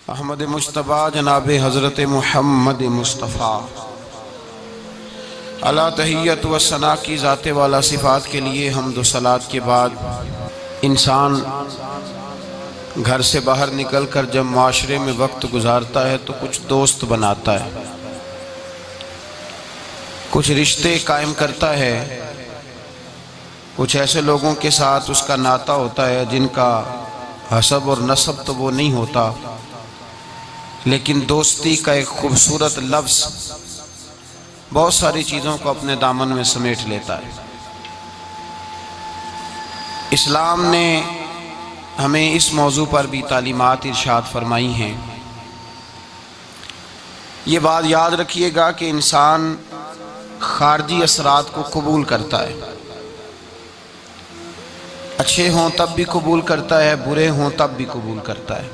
احمد مجتبی جناب حضرت محمد مصطفیٰ علی تحیت و ثنا کی ذات والا صفات کے لیے حمد و صلات کے بعد انسان گھر سے باہر نکل کر جب معاشرے میں وقت گزارتا ہے تو کچھ دوست بناتا ہے، کچھ رشتے قائم کرتا ہے، کچھ ایسے لوگوں کے ساتھ اس کا ناطہ ہوتا ہے جن کا حسب اور نسب تو وہ نہیں ہوتا، لیکن دوستی کا ایک خوبصورت لفظ بہت ساری چیزوں کو اپنے دامن میں سمیٹ لیتا ہے۔ اسلام نے ہمیں اس موضوع پر بھی تعلیمات ارشاد فرمائی ہیں۔ یہ بات یاد رکھیے گا کہ انسان خارجی اثرات کو قبول کرتا ہے، اچھے ہوں تب بھی قبول کرتا ہے، برے ہوں تب بھی قبول کرتا ہے۔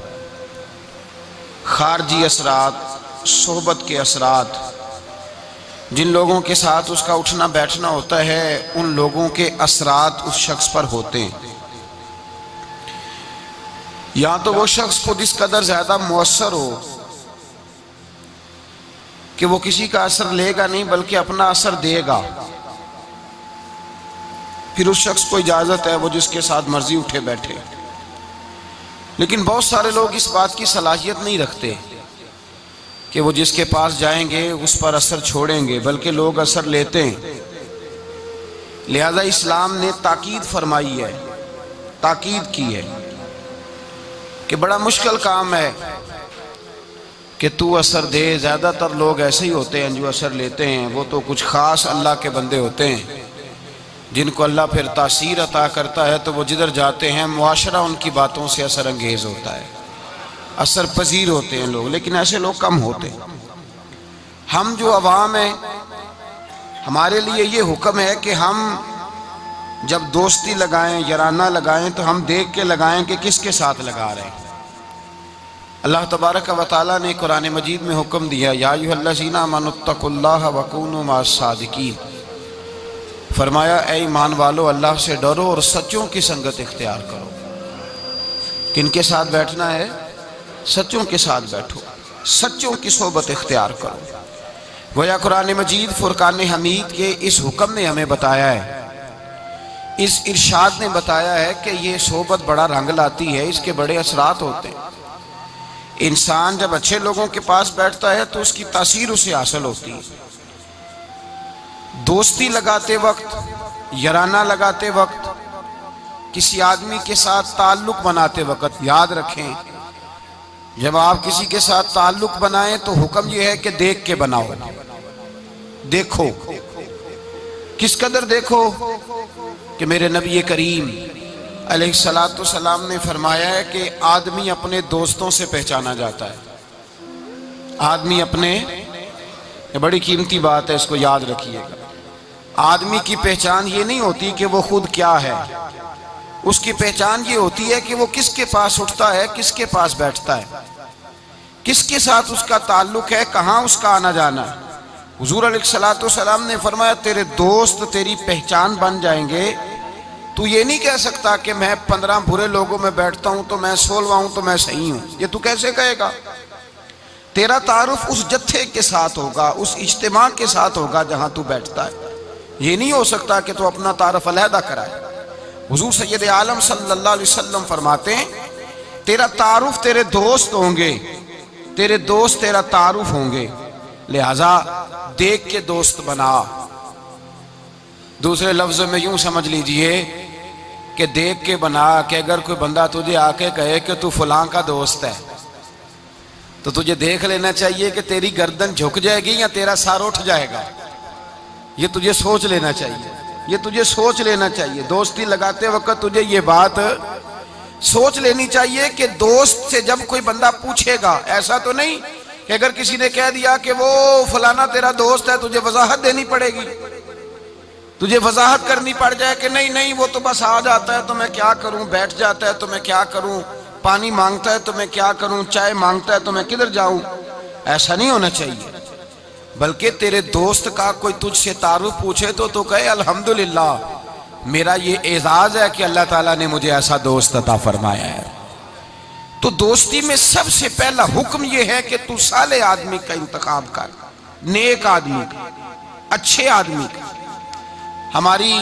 خارجی اثرات، صحبت کے اثرات، جن لوگوں کے ساتھ اس کا اٹھنا بیٹھنا ہوتا ہے ان لوگوں کے اثرات اس شخص پر ہوتے ہیں۔ یا تو وہ شخص خود اس قدر زیادہ مؤثر ہو کہ وہ کسی کا اثر لے گا نہیں بلکہ اپنا اثر دے گا، پھر اس شخص کو اجازت ہے وہ جس کے ساتھ مرضی اٹھے بیٹھے۔ لیکن بہت سارے لوگ اس بات کی صلاحیت نہیں رکھتے کہ وہ جس کے پاس جائیں گے اس پر اثر چھوڑیں گے، بلکہ لوگ اثر لیتے ہیں۔ لہذا اسلام نے تاکید فرمائی ہے، تاکید کی ہے کہ بڑا مشکل کام ہے کہ تو اثر دے۔ زیادہ تر لوگ ایسے ہی ہوتے ہیں جو اثر لیتے ہیں، وہ تو کچھ خاص اللہ کے بندے ہوتے ہیں جن کو اللہ پھر تاثیر عطا کرتا ہے تو وہ جدھر جاتے ہیں معاشرہ ان کی باتوں سے اثر انگیز ہوتا ہے، اثر پذیر ہوتے ہیں لوگ، لیکن ایسے لوگ کم ہوتے ہیں۔ ہم جو عوام ہیں، ہمارے لیے یہ حکم ہے کہ ہم جب دوستی لگائیں، یارانہ لگائیں تو ہم دیکھ کے لگائیں کہ کس کے ساتھ لگا رہے ہیں۔ اللہ تبارک و تعالیٰ نے قرآن مجید میں حکم دیا، یا ایھا الذین آمنوا اتقوا اللہ وکونوا مع الصادقین، فرمایا اے ایمان والو اللہ سے ڈرو اور سچوں کی سنگت اختیار کرو۔ کن کے ساتھ بیٹھنا ہے؟ سچوں کے ساتھ بیٹھو، سچوں کی صحبت اختیار کرو۔ گویا قرآن مجید فرقان حمید کے اس حکم نے ہمیں بتایا ہے، اس ارشاد نے بتایا ہے کہ یہ صحبت بڑا رنگ لاتی ہے، اس کے بڑے اثرات ہوتے ہیں۔ انسان جب اچھے لوگوں کے پاس بیٹھتا ہے تو اس کی تاثیر اسے حاصل ہوتی ہے۔ دوستی لگاتے وقت، یارانہ لگاتے وقت، کسی آدمی کے ساتھ تعلق بناتے وقت یاد رکھیں، جب آپ کسی کے ساتھ تعلق بنائیں تو حکم یہ ہے کہ دیکھ کے بناؤ۔ دیکھو، کس قدر دیکھو کہ میرے نبی کریم علیہ السلام نے فرمایا ہے کہ آدمی اپنے دوستوں سے پہچانا جاتا ہے۔ آدمی اپنے، یہ بڑی قیمتی بات ہے، اس کو یاد رکھیے گا۔ آدمی کی پہچان یہ نہیں ہوتی کہ وہ خود کیا ہے، اس کی پہچان یہ ہوتی ہے کہ وہ کس کے پاس اٹھتا ہے، کس کے پاس بیٹھتا ہے، کس کے ساتھ اس کا تعلق ہے، کہاں اس کا آنا جانا ہے۔ حضور علیہ السلام نے فرمایا تیرے دوست تیری پہچان بن جائیں گے۔ تو یہ نہیں کہہ سکتا کہ میں 15 برے لوگوں میں بیٹھتا ہوں تو میں 16واں ہوں تو میں صحیح ہوں، یہ تو کیسے کہے گا؟ تیرا تعارف اس جتھے کے ساتھ ہوگا، اس اجتماع کے ساتھ ہوگا جہاں تو بیٹھتا ہے۔ یہ نہیں ہو سکتا کہ تو اپنا تعارف علیحدہ کرائے۔ حضور سید عالم صلی اللہ علیہ وسلم فرماتے ہیں تیرا تعارف تیرے دوست ہوں گے، تیرے دوست تیرا تعارف ہوں گے، لہذا دیکھ کے دوست بنا۔ دوسرے لفظوں میں یوں سمجھ لیجئے کہ دیکھ کے بنا، کہ اگر کوئی بندہ تجھے آ کے کہے کہ تو فلاں کا دوست ہے تو تجھے دیکھ لینا چاہیے کہ تیری گردن جھک جائے گی یا تیرا سر اٹھ جائے گا۔ یہ تجھے سوچ لینا چاہیے، یہ تجھے سوچ لینا چاہیے۔ دوستی لگاتے وقت تجھے یہ بات سوچ لینی چاہیے کہ دوست سے جب کوئی بندہ پوچھے گا، ایسا تو نہیں کہ اگر کسی نے کہہ دیا کہ وہ فلانا تیرا دوست ہے تجھے وضاحت دینی پڑے گی، تجھے وضاحت کرنی پڑ جائے کہ نہیں نہیں وہ تو بس آ جاتا ہے تو میں کیا کروں، بیٹھ جاتا ہے تو میں کیا کروں، پانی مانگتا ہے تو میں کیا کروں، چائے مانگتا ہے تو میں کدھر جاؤں۔ ایسا نہیں ہونا چاہیے، بلکہ تیرے دوست کا کوئی تجھ سے تعارف پوچھے تو کہے الحمدللہ میرا یہ اعزاز ہے کہ اللہ تعالیٰ نے مجھے ایسا دوست عطا فرمایا ہے۔ تو دوستی میں سب سے پہلا حکم یہ ہے کہ تو صالح آدمی کا انتخاب کر، نیک آدمی کا، اچھے آدمی کا۔ ہماری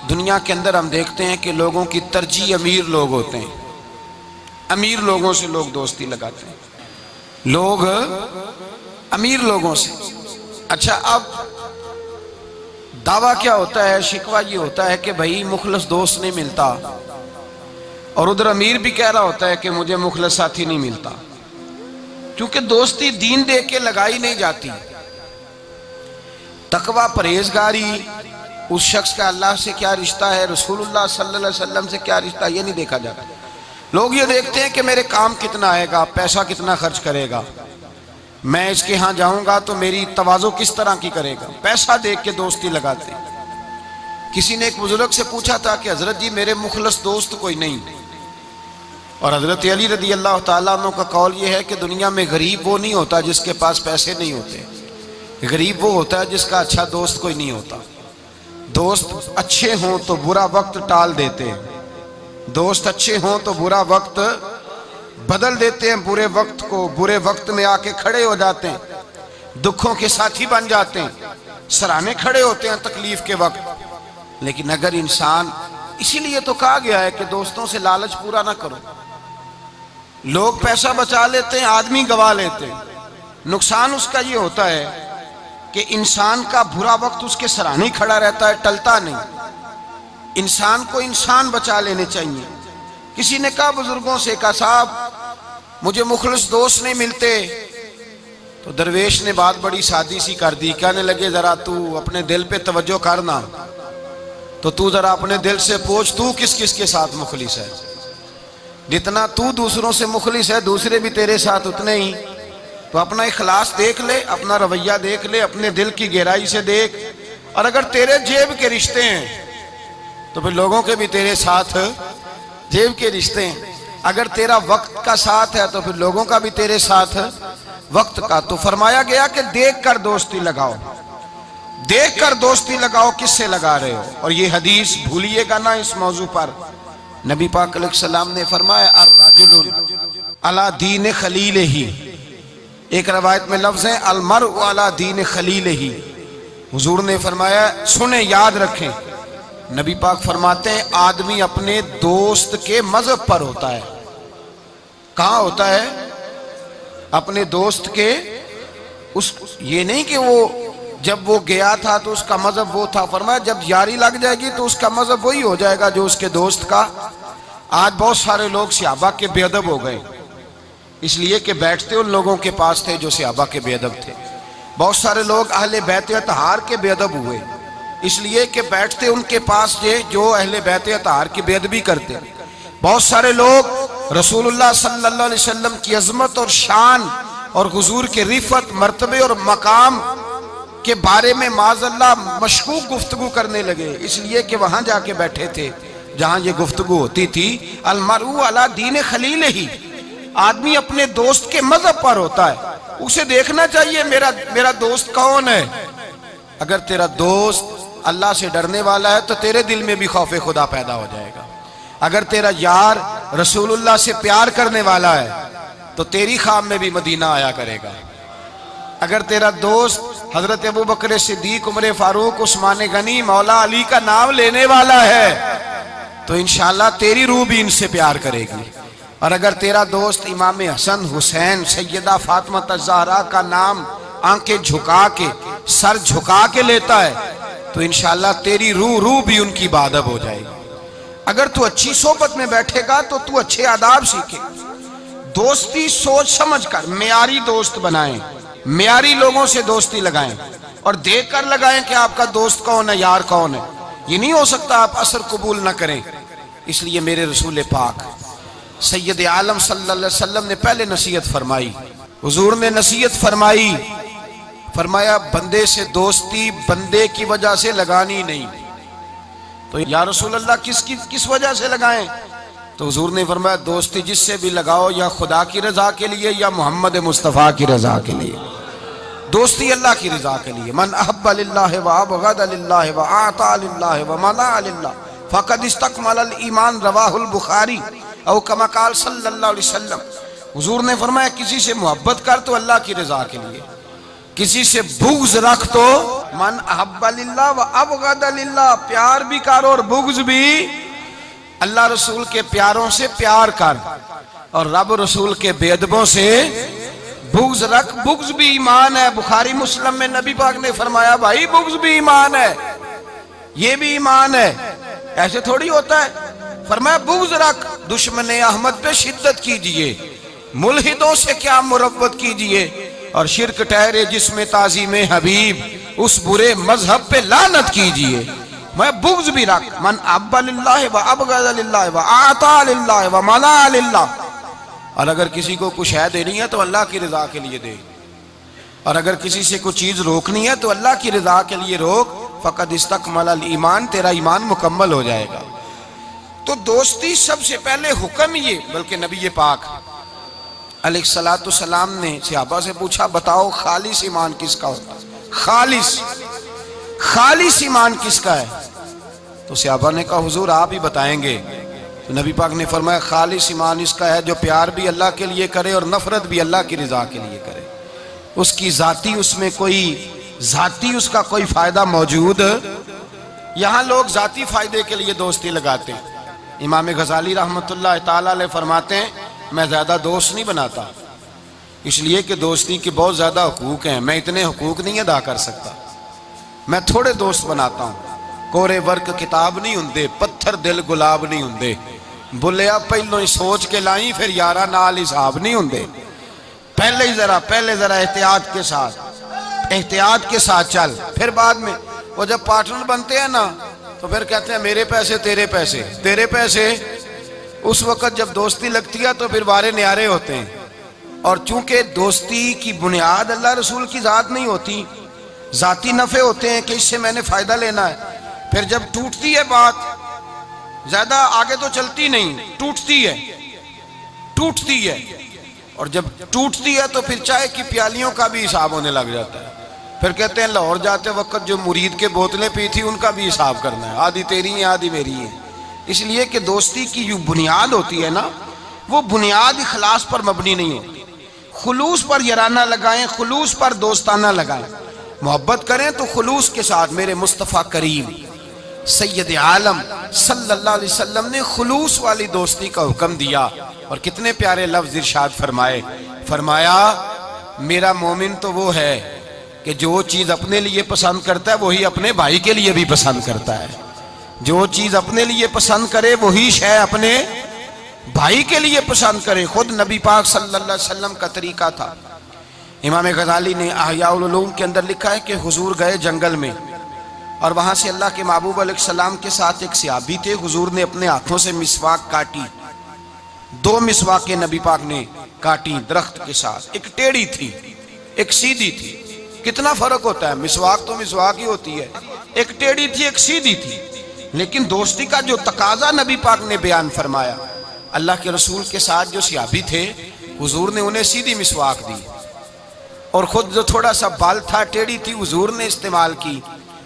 دنیا کے اندر ہم دیکھتے ہیں کہ لوگوں کی ترجیح امیر لوگ ہوتے ہیں، امیر لوگوں سے لوگ دوستی لگاتے ہیں، لوگ امیر لوگوں سے۔ اچھا، اب دعویٰ کیا ہوتا ہے، شکوہ یہ ہوتا ہے کہ بھائی مخلص دوست نہیں ملتا، اور ادھر امیر بھی کہہ رہا ہوتا ہے کہ مجھے مخلص ساتھی نہیں ملتا، کیونکہ دوستی دین دے کے لگائی نہیں جاتی۔ تقوی، پرہیزگاری، اس شخص کا اللہ سے کیا رشتہ ہے، رسول اللہ صلی اللہ علیہ وسلم سے کیا رشتہ ہے، یہ نہیں دیکھا جاتا۔ لوگ یہ دیکھتے ہیں کہ میرے کام کتنا آئے گا، پیسہ کتنا خرچ کرے گا، میں اس کے ہاں جاؤں گا تو میری تواضع کس طرح کی کرے گا، پیسہ دیکھ کے دوستی لگاتے ہیں۔ کسی نے ایک بزرگ سے پوچھا تھا کہ حضرت جی میرے مخلص دوست کوئی نہیں، اور حضرت علی رضی اللہ تعالیٰ عنہ کا قول یہ ہے کہ دنیا میں غریب وہ نہیں ہوتا جس کے پاس پیسے نہیں ہوتے، غریب وہ ہوتا ہے جس کا اچھا دوست کوئی نہیں ہوتا۔ دوست اچھے ہوں تو برا وقت ٹال دیتے ہیں، دوست اچھے ہوں تو برا وقت بدل دیتے ہیں، برے وقت کو برے وقت میں آ کے کھڑے ہو جاتے ہیں، دکھوں کے ساتھی بن جاتے ہیں، سرانے کھڑے ہوتے ہیں تکلیف کے وقت۔ لیکن اگر انسان، اسی لیے تو کہا گیا ہے کہ دوستوں سے لالچ پورا نہ کرو۔ لوگ پیسہ بچا لیتے ہیں، آدمی گوا لیتے ہیں۔ نقصان اس کا یہ ہوتا ہے کہ انسان کا برا وقت اس کے سرانے کھڑا رہتا ہے، ٹلتا نہیں۔ انسان کو انسان بچا لینے چاہیے۔ کسی نے کہا بزرگوں سے، کہا صاحب مجھے مخلص دوست نہیں ملتے، تو درویش نے بات بڑی سادی سی کر دی، کہنے لگے ذرا تو اپنے دل پہ توجہ کرنا، تو تو ذرا اپنے دل سے پوچھ تو کس کس کے ساتھ مخلص ہے۔ جتنا تو دوسروں سے مخلص ہے دوسرے بھی تیرے ساتھ اتنے ہی۔ تو اپنا اخلاص دیکھ لے، اپنا رویہ دیکھ لے، اپنے دل کی گہرائی سے دیکھ، اور اگر تیرے جیب کے رشتے ہیں تو پھر لوگوں کے بھی تیرے ساتھ جیب کے رشتے ہیں۔ اگر تیرا وقت کا ساتھ ہے تو پھر لوگوں کا بھی تیرے ساتھ وقت کا۔ تو فرمایا گیا کہ دیکھ کر دوستی لگاؤ، دیکھ کر دوستی لگاؤ کس سے لگا رہے ہو۔ اور یہ حدیث بھولیے گا نا اس موضوع پر، نبی پاک علیہ السلام نے فرمایا الرجل علی دین خلیلہ، ایک روایت میں لفظ ہے المرء علی دین خلیلہ۔ حضور نے فرمایا، سنیں یاد رکھیں، نبی پاک فرماتے ہیں آدمی اپنے دوست کے مذہب پر ہوتا ہے۔ کہاں ہوتا ہے؟ اپنے دوست کے، یہ نہیں کہ وہ جب وہ گیا تھا تو اس کا مذہب وہ تھا، فرمایا جب یاری لگ جائے گی تو اس کا مذہب وہی ہو جائے گا جو اس کے دوست کا۔ آج بہت سارے لوگ صحابہ کے بے ادب ہو گئے، اس لیے کہ بیٹھتے ان لوگوں کے پاس تھے جو صحابہ کے بے ادب تھے۔ بہت سارے لوگ اہل بیت اطہار کے بے ادب ہوئے، اس لیے کہ بیٹھتے ان کے پاس جو اہل بیت اطہار کی بے ادبی کرتے۔ بہت سارے لوگ رسول اللہ صلی اللہ علیہ وسلم کی عظمت اور شان اور حضور کے رفعت، مرتبے اور مقام کے بارے میں معاذ اللہ مشکوک گفتگو کرنے لگے، اس لیے کہ وہاں جا کے بیٹھے تھے جہاں یہ گفتگو ہوتی تھی۔ المرء علی دین خلیلہ، آدمی اپنے دوست کے مذہب پر ہوتا ہے۔ اسے دیکھنا چاہیے میرا دوست کون ہے۔ اگر تیرا دوست اللہ سے ڈرنے والا ہے تو تیرے دل میں بھی خوف خدا پیدا ہو جائے گا۔ اگر تیرا یار رسول اللہ سے پیار کرنے والا ہے تو تیری خواب میں بھی مدینہ آیا کرے گا۔ اگر تیرا دوست حضرت ابوبکر صدیق، عمر فاروق، عثمان غنی، مولا علی کا نام لینے والا ہے تو انشاءاللہ تیری روح بھی ان سے پیار کرے گی۔ اور اگر تیرا دوست امام حسن، حسین، سیدہ فاطمہ الزہرا کا نام آنکھیں جھکا کے، سر جھکا کے لیتا ہے تو انشاءاللہ تیری روح بھی ان کی بادب ہو جائے گی۔ اگر تو اچھی صحبت میں بیٹھے گا تو تو اچھے آداب سیکھے۔ دوستی سوچ سمجھ کر معیاری دوست بنائیں، معیاری لوگوں سے دوستی لگائیں، اور دیکھ کر لگائیں کہ آپ کا دوست کون ہے، یار کون ہے۔ یہ نہیں ہو سکتا آپ اثر قبول نہ کریں۔ اس لیے میرے رسول پاک سید عالم صلی اللہ علیہ وسلم نے پہلے نصیحت فرمائی، حضور نے نصیحت فرمائی، فرمایا بندے سے دوستی بندے کی وجہ سے لگانی نہیں۔ تو یا رسول اللہ کس وجہ سے لگائیں؟ تو حضور نے فرمایا دوستی جس سے بھی لگاؤ یا خدا کی رضا کے لیے یا محمد مصطفیٰ کی رضا کے لیے۔ دوستی اللہ کی رضا کے لیے۔ من احب للہ وابغض للہ واعطى للہ ومنع للہ فقد استکمل الایمان، رواہ البخاری۔ او کما قال صلی اللہ علیہ وسلم، حضور نے فرمایا کسی سے محبت کر تو اللہ کی رضا کے لیے، کسی سے بغض رکھ تو من احب للہ و ابغض للہ، پیار بھی کر اور بغض بھی اللہ رسول کے پیاروں سے پیار کر اور رب رسول کے بے ادبوں سے بغض رکھ۔ بغض بھی ایمان ہے، بخاری مسلم میں نبی پاک نے فرمایا بھائی بغض بھی ایمان ہے، یہ بھی ایمان ہے، ایسے تھوڑی ہوتا ہے۔ فرمایا بغض رکھ، دشمن احمد پہ شدت کیجئے، ملحدوں سے کیا مروت کیجئے، اور شرک ٹھہرے جس میں تعظیم حبیب، اس برے مذہب پہ لعنت کیجئے۔ میں بغض بھی رکھ، من احب للہ و ابغض للہ و اعطى للہ و منع للہ، اور اگر کسی کو کچھ ہے دینی ہے تو اللہ کی رضا کے لیے دے، اور اگر کسی سے کوئی چیز روکنی ہے تو اللہ کی رضا کے لیے روک، فقد استکمل الایمان، تیرا ایمان مکمل ہو جائے گا۔ تو دوستی سب سے پہلے حکم یہ، بلکہ نبی پاک علیہ السلام نے صحابہ سے پوچھا بتاؤ خالص ایمان کس کا ہوتا ہے، خالص ایمان کس کا ہے؟ تو صحابہ نے کہا حضور آپ ہی بتائیں گے۔ تو نبی پاک نے فرمایا خالص ایمان اس کا ہے جو پیار بھی اللہ کے لیے کرے اور نفرت بھی اللہ کی رضا کے لیے کرے، اس کی ذاتی اس کا کوئی فائدہ موجود۔ یہاں لوگ ذاتی فائدے کے لیے دوستی لگاتے ہیں۔ امام غزالی رحمت اللہ تعالی علیہ فرماتے ہیں میں زیادہ دوست نہیں بناتا، اس لیے کہ دوستی کے بہت زیادہ حقوق ہیں، میں اتنے حقوق نہیں ادا کر سکتا، میں تھوڑے دوست بناتا ہوں۔ کورے ورک کتاب نہیں ہوندے، پتھر دل گلاب نہیں ہوندے، بلیا پہلوں ہی سوچ کے لائیں پھر یارہ نال حساب نہیں ہوندے، پہلے ذرا احتیاط کے ساتھ چل، پھر بعد میں وہ جب پارٹنر بنتے ہیں نا تو پھر کہتے ہیں میرے پیسے تیرے پیسے، اس وقت جب دوستی لگتی ہے تو پھر وارے نیارے ہوتے ہیں۔ اور چونکہ دوستی کی بنیاد اللہ رسول کی ذات نہیں ہوتی، ذاتی نفع ہوتے ہیں کہ اس سے میں نے فائدہ لینا ہے، پھر جب ٹوٹتی ہے بات زیادہ آگے تو چلتی نہیں، ٹوٹتی ہے، اور جب ٹوٹتی ہے تو پھر چائے کی پیالیوں کا بھی حساب ہونے لگ جاتا ہے، پھر کہتے ہیں لاہور جاتے وقت جو مرید کے بوتلیں پی تھی ان کا بھی حساب کرنا ہے، آدھی تیری ہیں آدھی میری ہیں۔ اس لیے کہ دوستی کی جو بنیاد ہوتی ہے نا وہ بنیاد اخلاص پر مبنی نہیں ہوتی، خلوص پر یارانہ لگائیں، خلوص پر دوستانہ لگائیں، محبت کریں تو خلوص کے ساتھ۔ میرے مصطفیٰ کریم سید عالم صلی اللہ علیہ وسلم نے خلوص والی دوستی کا حکم دیا، اور کتنے پیارے لفظ ارشاد فرمایا میرا مومن تو وہ ہے کہ جو چیز اپنے لیے پسند کرتا ہے وہی اپنے بھائی کے لیے بھی پسند کرتا ہے، جو چیز اپنے لیے پسند کرے وہی شے اپنے بھائی کے لیے پسند کرے۔ خود نبی پاک صلی اللہ علیہ وسلم کا طریقہ تھا۔ امام غزالی نے احیاء العلوم کے اندر لکھا ہے کہ حضور گئے جنگل میں، اور وہاں سے اللہ کے محبوب علیہ السلام کے ساتھ ایک صحابی تھے، حضور نے اپنے ہاتھوں سے مسواک کاٹی، 2 مسواکیں نبی پاک نے کاٹی درخت کے ساتھ، ایک ٹیڑھی تھی ایک سیدھی تھی۔ کتنا فرق ہوتا ہے، مسواک تو مسواک ہی ہوتی ہے، ایک ٹیڑھی تھی ایک سیدھی تھی، لیکن دوستی کا جو تقاضا نبی پاک نے بیان فرمایا، اللہ کے رسول کے ساتھ جو صحابی تھے حضور نے انہیں سیدھی مسواک دی، اور خود جو تھوڑا سا بال تھا ٹیڑھی تھی حضور نے استعمال کی۔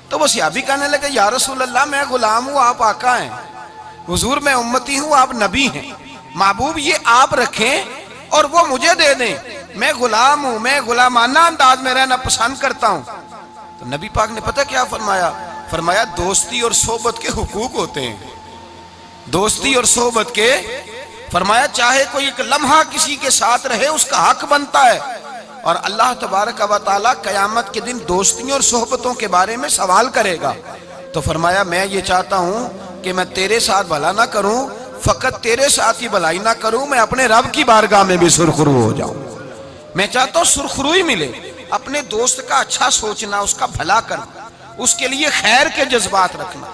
تو وہ صحابی کہنے لگے یا رسول اللہ میں غلام ہوں آپ آقا ہیں، حضور میں امتی ہوں آپ نبی ہیں، محبوب یہ آپ رکھیں اور وہ مجھے دے دیں، میں غلام ہوں، میں غلامانہ انداز میں رہنا پسند کرتا ہوں۔ تو نبی پاک نے پتہ کیا فرمایا دوستی اور صحبت کے حقوق ہوتے ہیں، دوستی اور صحبت کے، فرمایا چاہے کوئی ایک لمحہ کسی کے ساتھ رہے اس کا حق بنتا ہے، اور اللہ تبارک و تعالیٰ قیامت کے دن دوستیوں اور صحبتوں کے بارے میں سوال کرے گا۔ تو فرمایا میں یہ چاہتا ہوں کہ میں تیرے ساتھ بھلا نہ کروں، فقط تیرے ساتھ ہی بھلائی نہ کروں، میں اپنے رب کی بارگاہ میں بھی سرخرو ہو جاؤں۔ میں چاہتا ہوں سرخروئی ملے، اپنے دوست کا اچھا سوچنا، اس کا بھلا کرنا، اس کے لیے خیر کے جذبات رکھنا،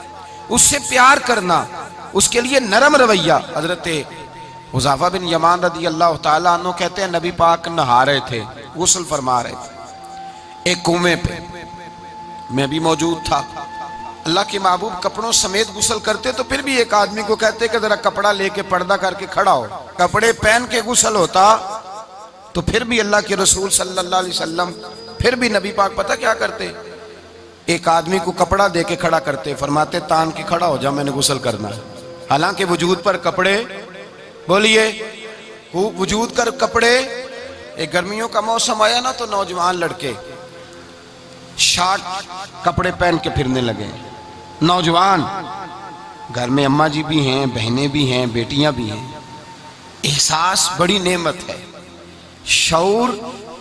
اس سے پیار کرنا، اس کے لیے نرم رویہ۔ حضرت حذیفہ بن یمان رضی اللہ تعالیٰ عنہ کہتے ہیں نبی پاک نہا رہے تھے، غسل فرما رہے تھے ایک کنویں پہ، میں بھی موجود تھا۔ اللہ کے محبوب کپڑوں سمیت غسل کرتے تو پھر بھی ایک آدمی کو کہتے کہ ذرا کپڑا لے کے پردہ کر کے کھڑا ہو، کپڑے پہن کے غسل ہوتا تو پھر بھی اللہ کے رسول صلی اللہ علیہ وسلم پھر بھی نبی پاک پتہ کیا کرتے، ایک آدمی کو کپڑا دے کے کھڑا کرتے، فرماتے تان کے کھڑا ہو جا میں نے غسل کرنا ہے، حالانکہ وجود پر کپڑے بولیے وجود کر کپڑے. ایک گرمیوں کا موسم آیا نا تو نوجوان لڑکے شارٹ کپڑے پہن کے پھرنے لگے. نوجوان گھر میں اماں جی بھی ہیں، بہنیں بھی ہیں، بیٹیاں بھی ہیں. احساس بڑی نعمت ہے. شعور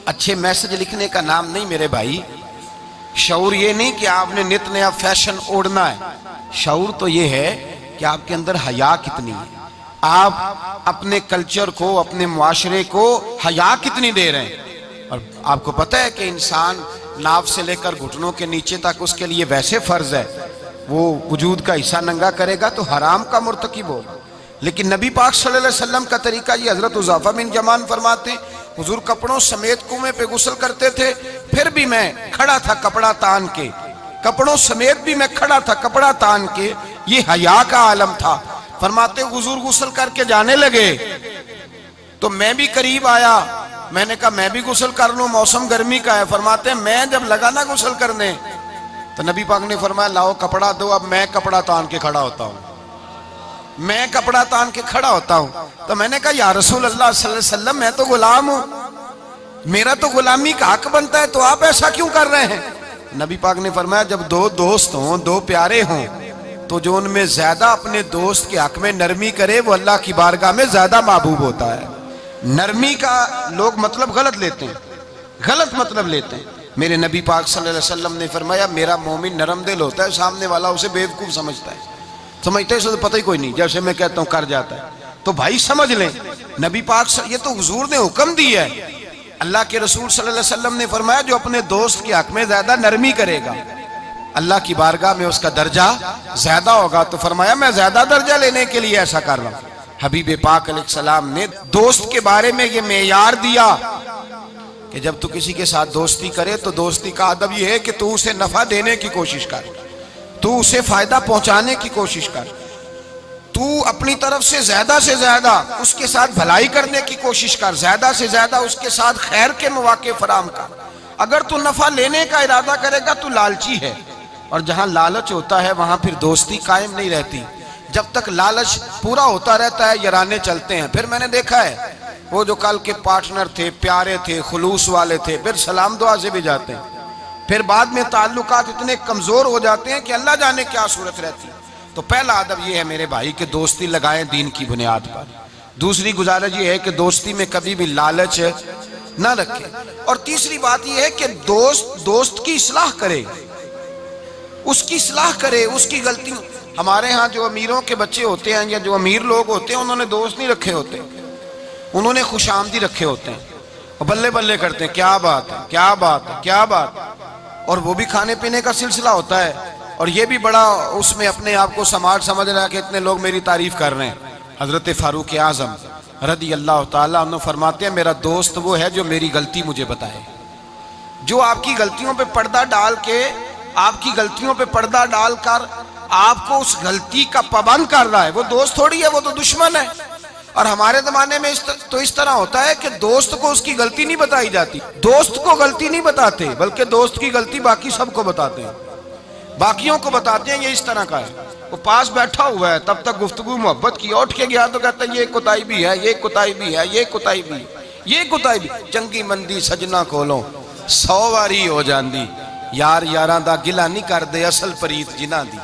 اچھے میسج لکھنے کا نام نہیں میرے بھائی. شعور یہ نہیں کہ آپ نے نت نیا فیشن اوڑھنا ہے. شعور تو یہ ہے کہ آپ کے اندر حیا کتنی ہے، آپ اپنے کلچر کو، اپنے معاشرے کو حیا کتنی دے رہے ہیں. اور آپ کو پتہ ہے کہ انسان ناف سے لے کر گھٹنوں کے نیچے تک اس کے لیے ویسے فرض ہے، وہ وجود کا حصہ ننگا کرے گا تو حرام کا مرتکب ہوگا. لیکن نبی پاک صلی اللہ علیہ وسلم کا طریقہ یہ، حضرت حذیفہ بن یمان فرماتے ہیں حضور کپڑوں سمیت کنویں پہ غسل کرتے تھے، پھر بھی میں کھڑا تھا کپڑا تان کے. کپڑوں سمیت بھی میں کھڑا تھا کپڑا تان کے. یہ حیا کا عالم تھا. فرماتے حضور غسل کر کے جانے لگے تو میں بھی قریب آیا. میں نے کہا میں بھی غسل کر لوں، موسم گرمی کا ہے. فرماتے ہیں میں جب لگا نا غسل کرنے تو نبی پاک نے فرمایا لاؤ کپڑا دو. اب میں کپڑا تان کے کھڑا ہوتا ہوں، میں کپڑا تان کے کھڑا ہوتا ہوں. تو میں نے کہا یا رسول اللہ صلی اللہ علیہ وسلم میں تو غلام ہوں، میرا تو غلامی کا حق بنتا ہے، تو آپ ایسا کیوں کر رہے ہیں؟ نبی پاک نے فرمایا جب دو دوست ہوں، دو پیارے ہوں، تو جو ان میں زیادہ اپنے دوست کے حق میں نرمی کرے وہ اللہ کی بارگاہ میں زیادہ محبوب ہوتا ہے. نرمی کا لوگ مطلب غلط لیتے ہیں، غلط مطلب لیتے ہیں. میرے نبی پاک صلی اللہ علیہ وسلم نے فرمایا میرا مومن نرم دل ہوتا ہے، سامنے والا اسے بیوقوف سمجھتا ہے، سمجھتے اسے تو پتہ ہی کوئی نہیں، جیسے میں کہتا ہوں کر جاتا ہے. تو بھائی سمجھ لیں نبی پاک یہ تو حضور نے حکم دی ہے. اللہ کے رسول صلی اللہ علیہ وسلم نے فرمایا جو اپنے دوست کے حق میں زیادہ نرمی کرے گا اللہ کی بارگاہ میں اس کا درجہ زیادہ ہوگا. تو فرمایا میں زیادہ درجہ لینے کے لیے ایسا کر رہا ہوں. حبیب پاک علیہ السلام نے دوست کے بارے میں یہ معیار دیا کہ جب تو کسی کے ساتھ دوستی کرے تو دوستی کا ادب یہ ہے کہ تو اسے نفع دینے کی کوشش کر، تو اسے فائدہ پہنچانے کی کوشش کر، تو اپنی طرف سے زیادہ اس کے ساتھ بھلائی کرنے کی کوشش کر، زیادہ سے زیادہ اس کے ساتھ خیر کے مواقع فراہم کر. اگر تو نفع لینے کا ارادہ کرے گا تو لالچی ہے، اور جہاں لالچ ہوتا ہے وہاں پھر دوستی قائم نہیں رہتی. جب تک لالچ پورا ہوتا رہتا ہے یارانے چلتے ہیں. پھر میں نے دیکھا ہے وہ جو کل کے پارٹنر تھے، پیارے تھے، خلوص والے تھے، پھر سلام دعا سے بھی جاتے ہیں، پھر بعد میں تعلقات اتنے کمزور ہو جاتے ہیں کہ اللہ جانے کیا صورت رہتی ہے. تو پہلا ادب یہ ہے میرے بھائی کہ دوستی لگائیں دین کی بنیاد پر. دوسری گزارش یہ ہے کہ دوستی میں کبھی بھی لالچ نہ رکھے. اور تیسری بات یہ ہے کہ دوست کی اصلاح کرے، اس کی اصلاح کرے، اس کی غلطیوں. ہمارے ہاں جو امیروں کے بچے ہوتے ہیں یا جو امیر لوگ ہوتے ہیں انہوں نے دوست نہیں رکھے ہوتے، انہوں نے خوش آمدی رکھے ہوتے ہیں اور بلے بلے کرتے ہیں کیا بات ہے کیا بات ہے کیا بات. اور وہ بھی کھانے پینے کا سلسلہ ہوتا ہے، اور یہ بھی بڑا اس میں اپنے آپ کو سماج سمجھ رہا ہے کہ اتنے لوگ میری تعریف کر رہے ہیں. حضرت فاروق اعظم رضی اللہ تعالیٰ عنہ فرماتے ہیں میرا دوست وہ ہے جو میری غلطی مجھے بتائے، جو آپ کی غلطیوں پہ پردہ ڈال کے، آپ کی غلطیوں پہ پردہ ڈال کر آپ کو اس غلطی کا پابند کر رہا ہے. وہ دوست تھوڑی ہے، وہ تو دشمن ہے. اور ہمارے زمانے میں تو اس طرح ہوتا ہے کہ دوست کو اس کی غلطی نہیں بتائی جاتی، دوست کو غلطی نہیں بتاتے بلکہ دوست کی غلطی باقی سب کو بتاتے ہیں، باقیوں کو بتاتے ہیں. یہ اس طرح کا ہے. وہ پاس بیٹھا ہوا ہے تب تک گفتگو محبت کی، اٹھ کے گیا تو کہتا ہے یہ کوتاہی بھی ہے، یہ کوتاہی بھی ہے، یہ کوتاہی بھی، یہ کوتاہی بھی. چنگی مندی سجنا کولوں 100 واری ہو جاندی، یار یاراں دا گلا نہیں کر دے اصل پریت جنہاں دی.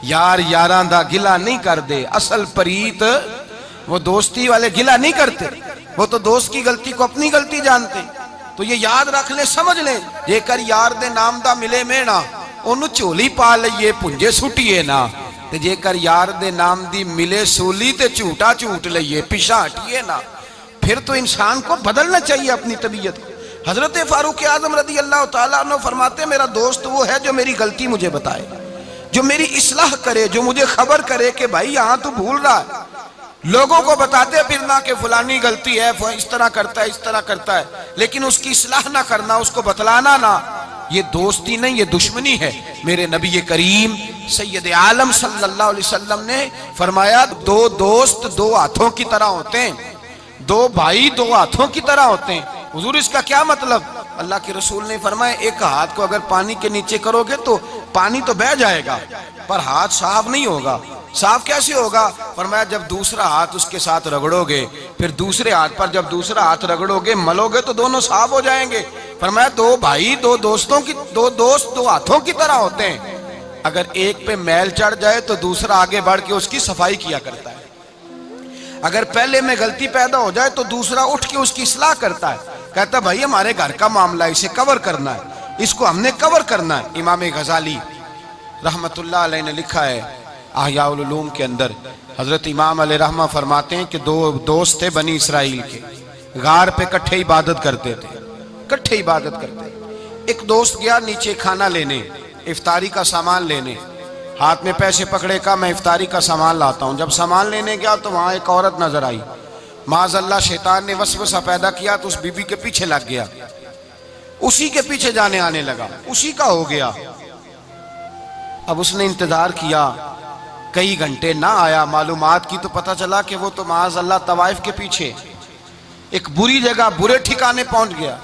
یار یاراں دا گلا نہیں کر دے اصل پریت. وہ دوستی والے گلا نہیں کرتے، وہ تو دوست کی غلطی کو اپنی غلطی جانتے. تو یہ یاد رکھ لیں، سمجھ لیں جے کر یار دے نام دا ملے مینا انہوں چولی پا لئیے پنجے سٹیے نا، تے جے کر یار دے نام دی ملے سولی تے جھوٹا جھوٹ لئیے پیشا ہٹیے نا. پھر تو انسان کو بدلنا چاہیے اپنی طبیعت کو. حضرت فاروق اعظم رضی اللہ تعالیٰ عنہ فرماتے ہیں میرا دوست وہ ہے جو میری غلطی مجھے بتائے، جو میری اصلاح کرے، جو مجھے خبر کرے کہ بھائی یہاں تو بھول رہا ہے. لوگوں کو بتاتے پھرنا کہ فلانی غلطی ہے، اس طرح کرتا ہے اس طرح کرتا ہے، لیکن اس کی اصلاح نہ کرنا، اس کو بتلانا نہ، یہ دوستی نہیں یہ دشمنی ہے. میرے نبی کریم سید عالم صلی اللہ علیہ وسلم نے فرمایا دو دوست دو ہاتھوں کی طرح ہوتے ہیں، دو بھائی دو ہاتھوں کی طرح ہوتے ہیں. حضور اس کا کیا مطلب؟ اللہ کے رسول نے فرمایا ایک ہاتھ کو اگر پانی کے نیچے کرو گے تو پانی تو بہہ جائے گا پر ہاتھ صاف نہیں ہوگا. صاف کیسے ہوگا؟ فرمایا جب دوسرا ہاتھ اس کے ساتھ رگڑو گے، پھر دوسرے ہاتھ پر جب دوسرا ہاتھ رگڑو گے، ملو گے تو دونوں صاف ہو جائیں گے۔ فرمایا دو بھائی دو دوست دو ہاتھوں کی طرح ہوتے ہیں، اگر ایک پہ میل چڑھ جائے تو دوسرا آگے بڑھ کے اس کی صفائی کیا کرتا ہے، اگر پہلے میں غلطی پیدا ہو جائے تو دوسرا اٹھ کے اس کی اصلاح کرتا ہے، کہتا ہے بھائی ہمارے گھر کا معاملہ ہے، اسے کور کرنا ہے، اس کو ہم نے کور کرنا ہے۔ امام غزالی رحمت اللہ علیہ نے لکھا ہے احیاء العلوم کے اندر، حضرت امام علیہ رحمہ فرماتے ہیں کہ دو دوست تھے بنی اسرائیل کے، غار پہ کٹھے عبادت کرتے تھے، کٹھے عبادت کرتے۔ ایک دوست گیا نیچے کھانا لینے، افطاری کا سامان لینے، ہاتھ میں پیسے پکڑے کا میں افطاری کا سامان لاتا ہوں۔ جب سامان لینے گیا تو وہاں ایک عورت نظر آئی، معاذ اللہ شیطان نے وسوسہ پیدا کیا تو اس بی بی کے پیچھے لگ گیا، اسی کے پیچھے جانے آنے لگا، اسی کا ہو گیا۔ اب اس نے انتظار کیا، کئی گھنٹے نہ آیا، معلومات کی تو پتہ چلا کہ وہ تو معاذ اللہ طوائف کے پیچھے ایک بری جگہ برے ٹھکانے پہنچ گیا۔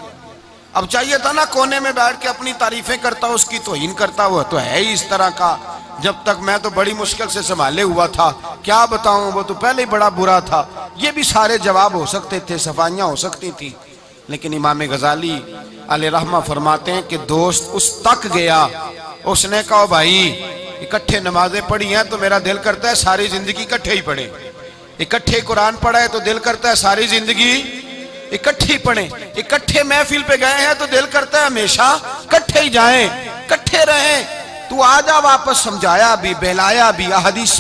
اب چاہیے تھا نا کونے میں بیٹھ کے اپنی تعریفیں کرتا، اس کی توہین کرتا، وہ تو ہے ہی اس طرح کا، جب تک میں تو بڑی مشکل سے سنبھالے ہوا تھا، کیا بتاؤں وہ تو پہلے ہی بڑا برا تھا۔ یہ بھی سارے جواب ہو سکتے تھے، صفائیاں ہو سکتی تھی، لیکن امام غزالی علیہ رحمہ فرماتے ہیں کہ دوست اس تک گیا، اس نے کہا بھائی اکٹھے نمازیں پڑھی ہیں تو میرا دل کرتا ہے ساری زندگی اکٹھے ہی پڑھیں، اکٹھے قرآن پڑھا ہے تو دل کرتا ہے ساری زندگی اکٹھے پڑھیں، اکٹھے محفل پہ گئے ہیں تو دل کرتا ہے ہمیشہ اکٹھے ہی جائیں، اکٹھے رہیں۔ تو آجا واپس سمجھایا بھی، بہلایا بھی، احادیث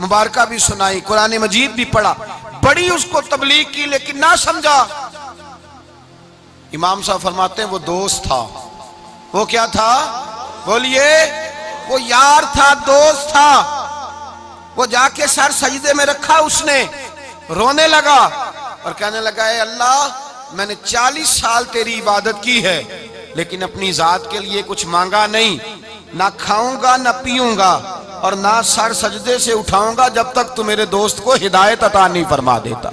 مبارکہ بھی سنائی، قرآن مجید بھی پڑھا، بڑی اس کو تبلیغ کی، لیکن نہ سمجھا۔ امام صاحب فرماتے ہیں وہ دوست تھا، وہ کیا تھا؟ بولیے، وہ یار تھا، دوست تھا۔ وہ جا کے سر سجدے میں رکھا، اس نے رونے لگا اور کہنے لگا اے اللہ میں نے 40 سال تیری عبادت کی ہے لیکن اپنی ذات کے لیے کچھ مانگا نہیں، نہ کھاؤں گا نہ پیوں گا اور نہ سر سجدے سے اٹھاؤں گا جب تک تو میرے دوست کو ہدایت عطا نہیں فرما دیتا۔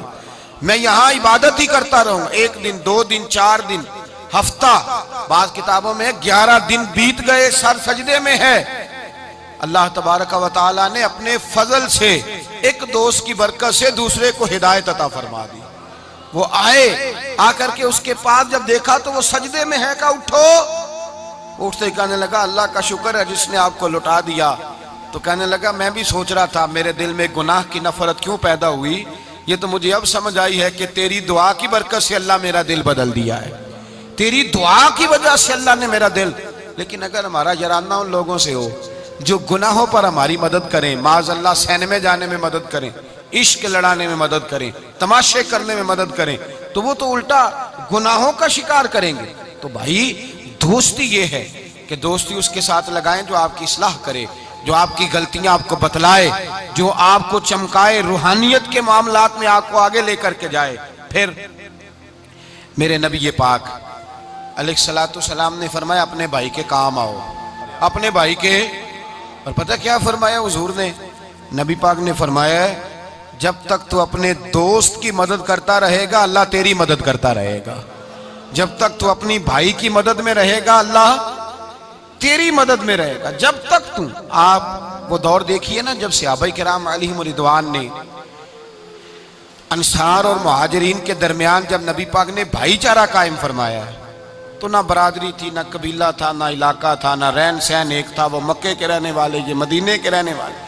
میں یہاں عبادت ہی کرتا رہوں، 1 دن 2 دن 4 دن ہفتہ، بعض کتابوں میں 11 دن بیت گئے، سر سجدے میں ہے۔ اللہ تبارک و تعالی نے اپنے فضل سے ایک دوست کی برکت سے دوسرے کو ہدایت عطا فرما دی۔ وہ آئے، آ کر کے اس کے پاس جب دیکھا تو وہ سجدے میں ہے، کہا اٹھو۔ اٹھتے ہی کہنے لگا اللہ کا شکر ہے جس نے آپ کو لٹا دیا۔ تو کہنے لگا میں بھی سوچ رہا تھا میرے دل میں گناہ کی نفرت کیوں پیدا ہوئی، یہ تو مجھے اب سمجھ آئی ہے کہ تیری دعا کی برکت سے اللہ میرا دل بدل دیا ہے، تیری دعا کی وجہ سے اللہ نے میرا دل۔ لیکن اگر ہمارا یارانہ ان لوگوں سے ہو جو گناہوں پر ہماری مدد کریں، معاذ اللہ سینمے جانے میں مدد کریں، عشق لڑانے میں مدد کریں، تماشے کرنے میں مدد کریں، تو وہ تو الٹا گناہوں کا شکار کریں گے۔ تو بھائی دوستی یہ ہے کہ دوستی اس کے ساتھ لگائیں جو آپ کی اصلاح کرے، جو آپ کی غلطیاں آپ کو بتلائے، جو آپ کو چمکائے، روحانیت کے معاملات میں آپ کو آگے لے کر کے جائے۔ پھر میرے نبی پاک علیہ السلام نے فرمایا اپنے بھائی کے کام آؤ، اپنے بھائی کے۔ اور پتہ کیا فرمایا حضور نے؟ نبی پاک نے فرمایا جب تک تو اپنے دوست کی مدد کرتا رہے گا اللہ تیری مدد کرتا رہے گا، جب تک تو اپنی بھائی کی مدد میں رہے گا اللہ تیری مدد میں رہے گا، جب تک تو۔ آپ وہ دور دیکھیے نا جب صحابہ کرام علیہم رضوان نے انصار اور مہاجرین کے درمیان جب نبی پاک نے بھائی چارہ قائم فرمایا تو نہ برادری تھی، نہ قبیلہ تھا، نہ علاقہ تھا، نہ رہن سہن ایک تھا، وہ مکے کے رہنے والے، یہ مدینے کے رہنے والے۔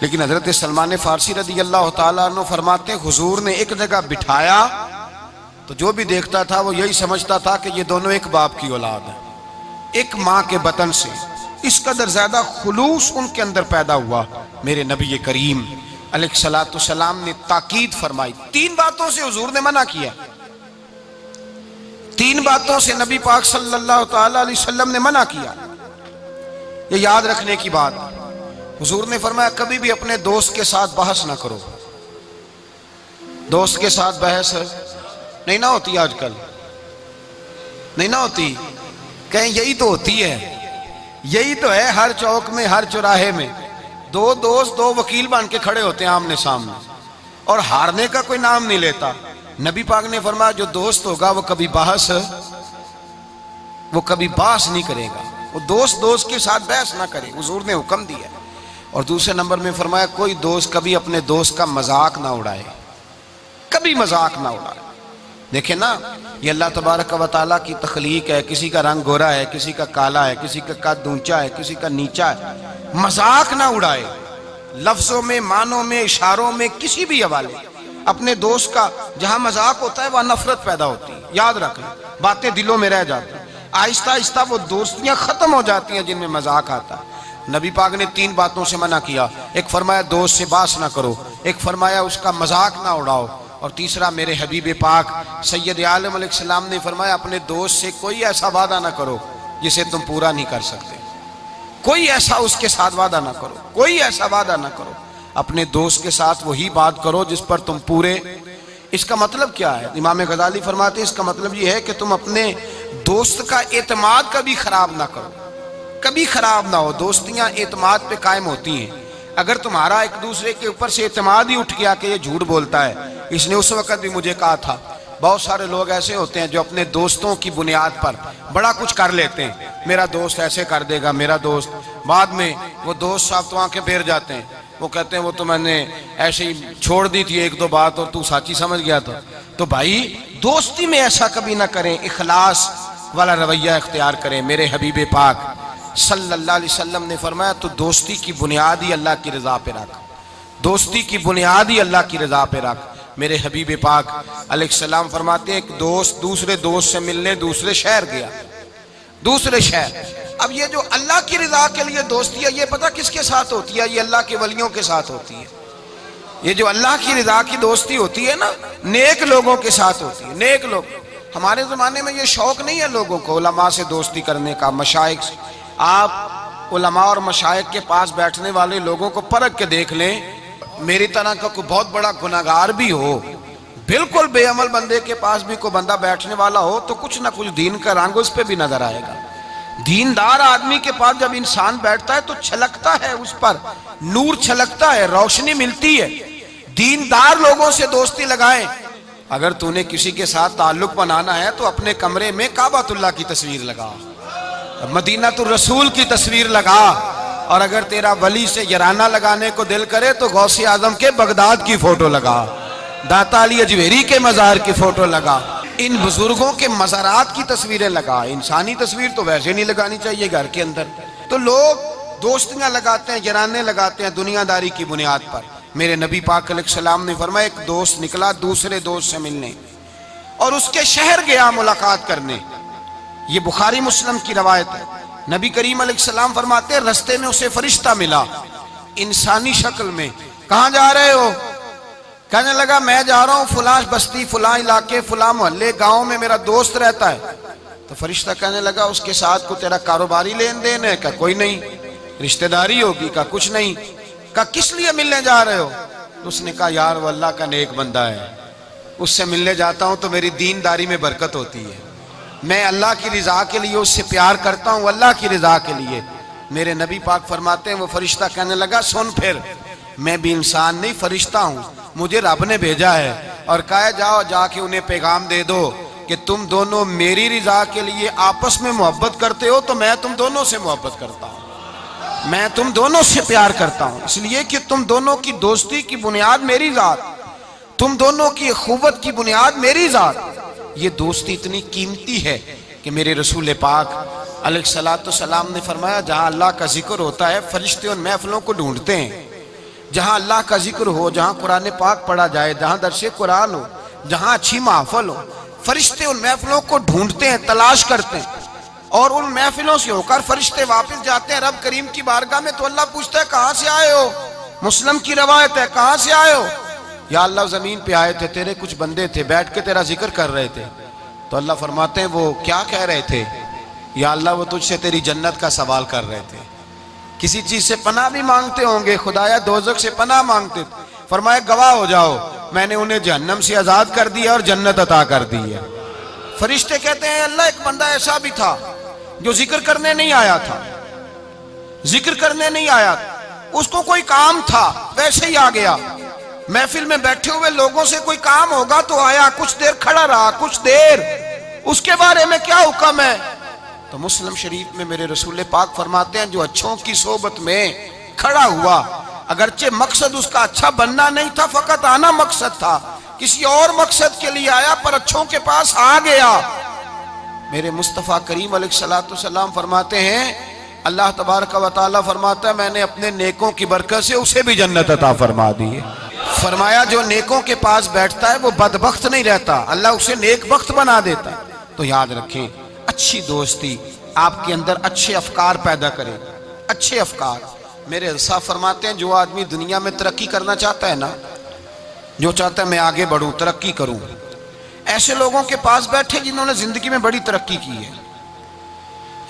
لیکن حضرت سلمان فارسی رضی اللہ تعالیٰ عنہ فرماتے ہیں حضور نے ایک جگہ بٹھایا تو جو بھی دیکھتا تھا وہ یہی سمجھتا تھا کہ یہ دونوں ایک باپ کی اولاد ہیں، ایک ماں کے بطن سے۔ اس قدر زیادہ خلوص ان کے اندر پیدا ہوا۔ میرے نبی کریم علیہ السلام نے تاکید فرمائی، 3 باتوں سے حضور نے منع کیا، 3 باتوں سے نبی پاک صلی اللہ تعالیٰ علیہ وسلم نے منع کیا۔ یہ یاد رکھنے کی بات، حضور نے فرمایا کبھی بھی اپنے دوست کے ساتھ بحث نہ کرو۔ دوست کے ساتھ بحث نہیں نہ ہوتی، آج کل نہیں نہ ہوتی، کہیں یہی تو ہوتی ہے، یہی تو ہے ہر چوک میں، ہر چوراہے میں 2 دوست 2 وکیل بن کے کھڑے ہوتے ہیں آمنے سامنے اور ہارنے کا کوئی نام نہیں لیتا۔ نبی پاک نے فرمایا جو دوست ہوگا وہ کبھی بحث نہیں کرے گا، وہ دوست کے ساتھ بحث نہ کرے، حضور نے حکم دیا۔ اور دوسرے نمبر میں فرمایا کوئی دوست کبھی اپنے دوست کا مذاق نہ اڑائے، کبھی مذاق نہ اڑائے۔ دیکھیں نا، یہ اللہ تبارک و تعالیٰ کی تخلیق ہے، کسی کا رنگ گورا ہے، کسی کا کالا ہے، کسی کا قد اونچا ہے، کسی کا نیچا ہے، مذاق نہ اڑائے، لفظوں میں، معنوں میں، اشاروں میں، کسی بھی حوالے۔ اپنے دوست کا جہاں مذاق ہوتا ہے وہاں نفرت پیدا ہوتی ہے، یاد رکھ لیں، باتیں دلوں میں رہ جاتی ہیں، آہستہ آہستہ وہ دوستیاں ختم ہو جاتی ہیں جن میں مذاق آتا ہے۔ نبی پاک نے 3 باتوں سے منع کیا، ایک فرمایا دوست سے باس نہ کرو، ایک فرمایا اس کا مذاق نہ اڑاؤ، اور تیسرا میرے حبیب پاک سید عالم علیہ السلام نے فرمایا اپنے دوست سے کوئی ایسا وعدہ نہ کرو جسے تم پورا نہیں کر سکتے، کوئی ایسا اس کے ساتھ وعدہ نہ کرو، کوئی ایسا وعدہ نہ کرو، اپنے دوست کے ساتھ وہی بات کرو جس پر تم پورے۔ اس کا مطلب کیا ہے؟ امام غزالی فرماتے ہیں اس کا مطلب یہ ہے کہ تم اپنے دوست کا اعتماد کبھی خراب نہ کرو، کبھی خراب نہ ہو۔ دوستیاں اعتماد پہ قائم ہوتی ہیں۔ اگر تمہارا ایک دوسرے کے اوپر سے اعتماد ہی اٹھ گیا کہ یہ جھوٹ بولتا ہے، اس نے اس وقت بھی مجھے کہا تھا، بہت سارے لوگ ایسے ہوتے ہیں جو اپنے دوستوں کی بنیاد پر بڑا کچھ کر لیتے ہیں، میرا دوست ایسے کر دے گا، میرا دوست، بعد میں وہ دوست صاحب تو آنکھیں پھیر جاتے ہیں، وہ کہتے ہیں وہ تو میں نے ایسے ہی چھوڑ دی تھی 1-2 بات اور تو سچی سمجھ گیا تھا۔ تو بھائی دوستی میں ایسا کبھی نہ کریں، اخلاص والا رویہ اختیار کریں۔ میرے حبیب پاک صلی اللہ علیہ وسلم نے فرمایا تو دوستی کی بنیاد ہی اللہ کی رضا پہ رکھ، دوستی کی بنیاد ہی اللہ کی رضا پہ رکھ۔ میرے حبیب پاک علیہ السلام فرماتے ہیں ایک دوست دوسرے دوست سے ملنے دوسرے شہر گیا، دوسرے شہر۔ اب یہ جو اللہ کی رضا کے لیے دوستی ہے، یہ پتہ کس کے ساتھ ہوتی ہے؟ یہ اللہ کے ولیوں کے ساتھ ہوتی ہے۔ یہ جو اللہ کی رضا کی دوستی ہوتی ہے نا، نیک لوگوں کے ساتھ ہوتی ہے، نیک لوگ۔ ہمارے زمانے میں یہ شوق نہیں ہے لوگوں کو علماء سے دوستی کرنے کا، مشائخ سے۔ آپ علماء اور مشائخ کے پاس بیٹھنے والے لوگوں کو پرکھ کے دیکھ لیں، میری طرح کا کوئی بہت بڑا گناہگار بھی ہو، بالکل بے عمل بندے کے پاس بھی کوئی بندہ بیٹھنے والا ہو تو کچھ نہ کچھ دین کا رنگ اس پہ بھی نظر آئے گا۔ دیندار آدمی کے پاس جب انسان بیٹھتا ہے تو چھلکتا ہے، اس پر نور چھلکتا ہے، روشنی ملتی ہے۔ دیندار لوگوں سے دوستی لگائیں۔ اگر تو نے کسی کے ساتھ تعلق بنانا ہے تو اپنے کمرے میں کعبۃ اللہ کی تصویر لگا، مدینہ الرسول کی تصویر لگا، اور اگر تیرا ولی سے یارانہ لگانے کو دل کرے تو غوث اعظم کے بغداد کی فوٹو لگا، داتا علی اجویری کے مزار کی فوٹو لگا، ان بزرگوں کے مزارات کی تصویریں لگا۔ انسانی تصویر تو ویسے نہیں لگانی چاہیے گھر کے اندر۔ تو لوگ دوستیاں لگاتے ہیں، یارانے لگاتے ہیں دنیا داری کی بنیاد پر۔ میرے نبی پاک علیہ السلام نے فرمایا ایک دوست نکلا دوسرے دوست سے ملنے اور اس کے شہر گیا ملاقات کرنے۔ یہ بخاری مسلم کی روایت ہے۔ نبی کریم علیہ السلام فرماتے ہیں رستے میں اسے فرشتہ ملا انسانی شکل میں۔ کہاں جا رہے ہو؟ کہنے لگا میں جا رہا ہوں فلاں بستی، فلاں علاقے، فلاں محلے، گاؤں میں میرا دوست رہتا ہے۔ تو فرشتہ کہنے لگا اس کے ساتھ کو تیرا کاروباری لین دین ہے؟ کہا کوئی نہیں۔ رشتہ داری ہوگی؟ کہا کچھ نہیں۔ کہا کس لیے ملنے جا رہے ہو؟ اس نے کہا یار وہ اللہ کا نیک بندہ ہے، اس سے ملنے جاتا ہوں تو میری دین داری میں برکت ہوتی ہے، میں اللہ کی رضا کے لیے اس سے پیار کرتا ہوں، اللہ کی رضا کے لیے۔ میرے نبی پاک فرماتے ہیں وہ فرشتہ کہنے لگا سن پھر میں بھی انسان نہیں فرشتہ ہوں، مجھے رب نے بھیجا ہے اور کہا جاؤ جا کے انہیں پیغام دے دو کہ تم دونوں میری رضا کے لیے آپس میں محبت کرتے ہو تو میں تم دونوں سے محبت کرتا ہوں، میں تم دونوں سے پیار کرتا ہوں، اس لیے کہ تم دونوں کی دوستی کی بنیاد میری ذات، تم دونوں کی اخوت کی بنیاد میری ذات۔ یہ دوستی اتنی قیمتی ہے کہ میرے رسول پاک علیہ السلام نے فرمایا جہاں اللہ کا ذکر ہوتا ہے فرشتے ان محفلوں کو ڈھونڈتے ہیں، جہاں اللہ کا ذکر ہو، جہاں قرآن پاک پڑھا جائے، جہاں درس قرآن ہو، جہاں اچھی محفل ہو، فرشتے ان محفلوں کو ڈھونڈتے ہیں، تلاش کرتے ہیں، اور ان محفلوں سے ہو کر فرشتے واپس جاتے ہیں رب کریم کی بارگاہ میں تو اللہ پوچھتا ہے کہاں سے آئے ہو؟ مسلم کی روایت ہے کہاں سے آئے ہو؟ یا اللہ زمین پہ آئے تھے، تیرے کچھ بندے تھے بیٹھ کے تیرا ذکر کر رہے تھے۔ تو اللہ فرماتے ہیں وہ کیا کہہ رہے تھے؟ یا اللہ وہ تجھ سے تیری جنت کا سوال کر رہے تھے، کسی چیز سے پناہ بھی مانگتے ہوں گے، خدایا دوزخ سے پناہ مانگتے تھے۔ فرمایا گواہ ہو جاؤ میں نے انہیں جہنم سے آزاد کر دیا اور جنت عطا کر دی ہے۔ فرشتے کہتے ہیں اللہ ایک بندہ ایسا بھی تھا جو ذکر کرنے نہیں آیا تھا، ذکر کرنے نہیں آیا تھا، اس کو کوئی کام تھا ویسے ہی آ گیا، محفل میں بیٹھے ہوئے لوگوں سے کوئی کام ہوگا تو آیا، کچھ دیر کھڑا رہا، کچھ دیر، اس کے بارے میں کیا حکم ہے؟ تو مسلم شریف میں میرے رسول پاک فرماتے ہیں جو اچھوں کی صحبت میں کھڑا ہوا، اگرچہ مقصد اس کا اچھا بننا نہیں تھا، فقط آنا مقصد تھا، کسی اور مقصد کے لیے آیا پر اچھوں کے پاس آ گیا۔ میرے مصطفیٰ کریم علیہ السلام فرماتے ہیں، اللہ تبارک و تعالیٰ فرماتا ہے میں نے اپنے نیکوں کی برکت سے اسے بھی جنت عطا فرما دی ہے۔ فرمایا جو نیکوں کے پاس بیٹھتا ہے وہ بدبخت نہیں رہتا، اللہ اسے نیک بخت بنا دیتا ہے۔ تو یاد رکھیں، اچھی دوستی آپ کے اندر اچھے افکار پیدا کرے، اچھے افکار۔ میرے صاحب فرماتے ہیں جو آدمی دنیا میں ترقی کرنا چاہتا ہے نا، جو چاہتا ہے میں آگے بڑھوں، ترقی کروں، ایسے لوگوں کے پاس بیٹھے جنہوں نے زندگی میں بڑی ترقی کی ہے۔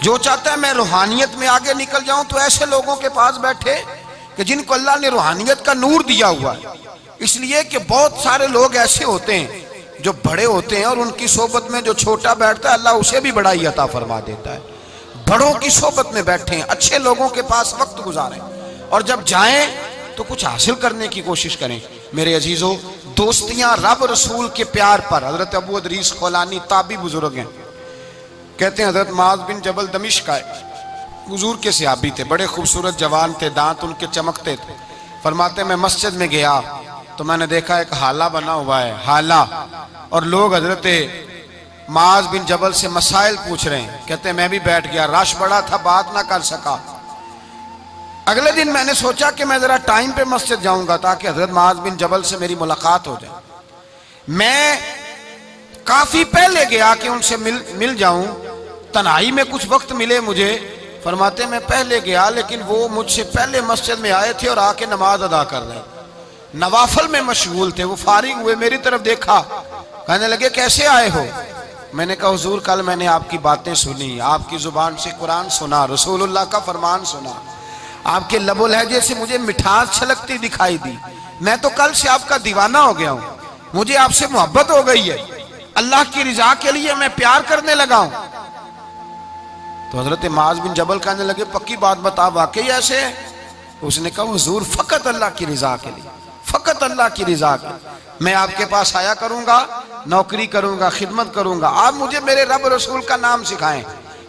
جو چاہتا ہے میں روحانیت میں آگے نکل جاؤں تو ایسے لوگوں کے پاس بیٹھے کہ جن کو اللہ نے روحانیت کا نور دیا ہوا ہے۔ اس لیے کہ بہت سارے لوگ ایسے ہوتے ہیں جو بڑے ہوتے ہیں اور ان کی صحبت میں جو چھوٹا بیٹھتا ہے اللہ اسے بھی بڑائی عطا فرما دیتا ہے۔ بڑوں کی صحبت میں بیٹھیں، اچھے لوگوں کے پاس وقت گزاریں، اور جب جائیں تو کچھ حاصل کرنے کی کوشش کریں۔ میرے عزیزو، دوستیاں رب رسول کے پیار پر۔ حضرت ابو ادریس خولانی تابعی بزرگ ہیں، کہتے ہیں حضرت معاذ بن جبل دمشق آئے، حضور کے صحابی تھے، بڑے خوبصورت جوان تھے، دانت ان کے چمکتے تھے۔ فرماتے ہیں میں مسجد میں گیا تو میں نے دیکھا ایک حالہ بنا ہوا ہے، حالہ، اور لوگ حضرت معاذ بن جبل سے مسائل پوچھ رہے ہیں۔ کہتے ہیں میں بھی بیٹھ گیا، رش بڑا تھا، بات نہ کر سکا۔ اگلے دن میں نے سوچا کہ میں ذرا ٹائم پہ مسجد جاؤں گا تاکہ حضرت معاذ بن جبل سے میری ملاقات ہو جائے۔ میں کافی پہلے گیا کہ ان سے مل جاؤں، تنہائی میں کچھ وقت ملے مجھے۔ فرماتے میں پہلے گیا لیکن وہ مجھ سے پہلے مسجد میں آئے تھے اور آ کے نماز ادا کر رہے، نوافل میں مشغول تھے۔ وہ فارغ ہوئے، میری طرف دیکھا، کہنے لگے کیسے آئے ہو؟ میں نے کہا حضور کل میں نے آپ کی باتیں سنی، آپ کی زبان سے قرآن سنا، رسول اللہ کا فرمان سنا، آپ کے لب و لہجے سے مجھے مٹھاس چھلکتی دکھائی دی، میں تو کل سے آپ کا دیوانہ ہو گیا ہوں، مجھے آپ سے محبت ہو گئی ہے، اللہ کی رضا کے لیے میں پیار کرنے لگا ہوں۔ تو حضرت معاذ بن جبل کہنے لگے پکی بات بتا، واقعی ایسے ہے؟ اس نے کہا حضور فقط اللہ کی رضا کے لیے، فقط اللہ کی رضا کے لیے میں آپ کے پاس آیا کروں گا، نوکری کروں گا، خدمت کروں گا، آپ مجھے میرے رب رسول کا نام سکھائیں۔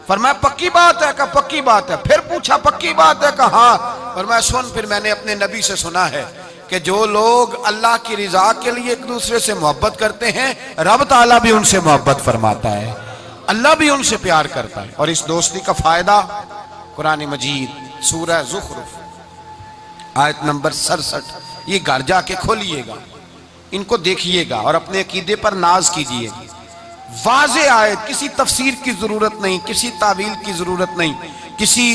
فرمایا پکی بات ہے؟ کہا پکی بات ہے۔ پھر پوچھا پکی بات ہے؟ کہا ہاں۔ فرمایا سن، پھر میں نے اپنے نبی سے سنا ہے کہ جو لوگ اللہ کی رضا کے لیے ایک دوسرے سے محبت کرتے ہیں رب تعالیٰ بھی ان سے محبت فرماتا ہے، اللہ بھی ان سے پیار کرتا ہے۔ اور اس دوستی کا فائدہ قرآن مجید سورہ زخرف آیت نمبر 67، یہ گھر جا کے کھولیے گا، ان کو دیکھیے گا اور اپنے عقیدے پر ناز کیجیے گا۔ واضح آیت، کسی تفسیر کی ضرورت نہیں، کسی تعویل کی ضرورت نہیں، کسی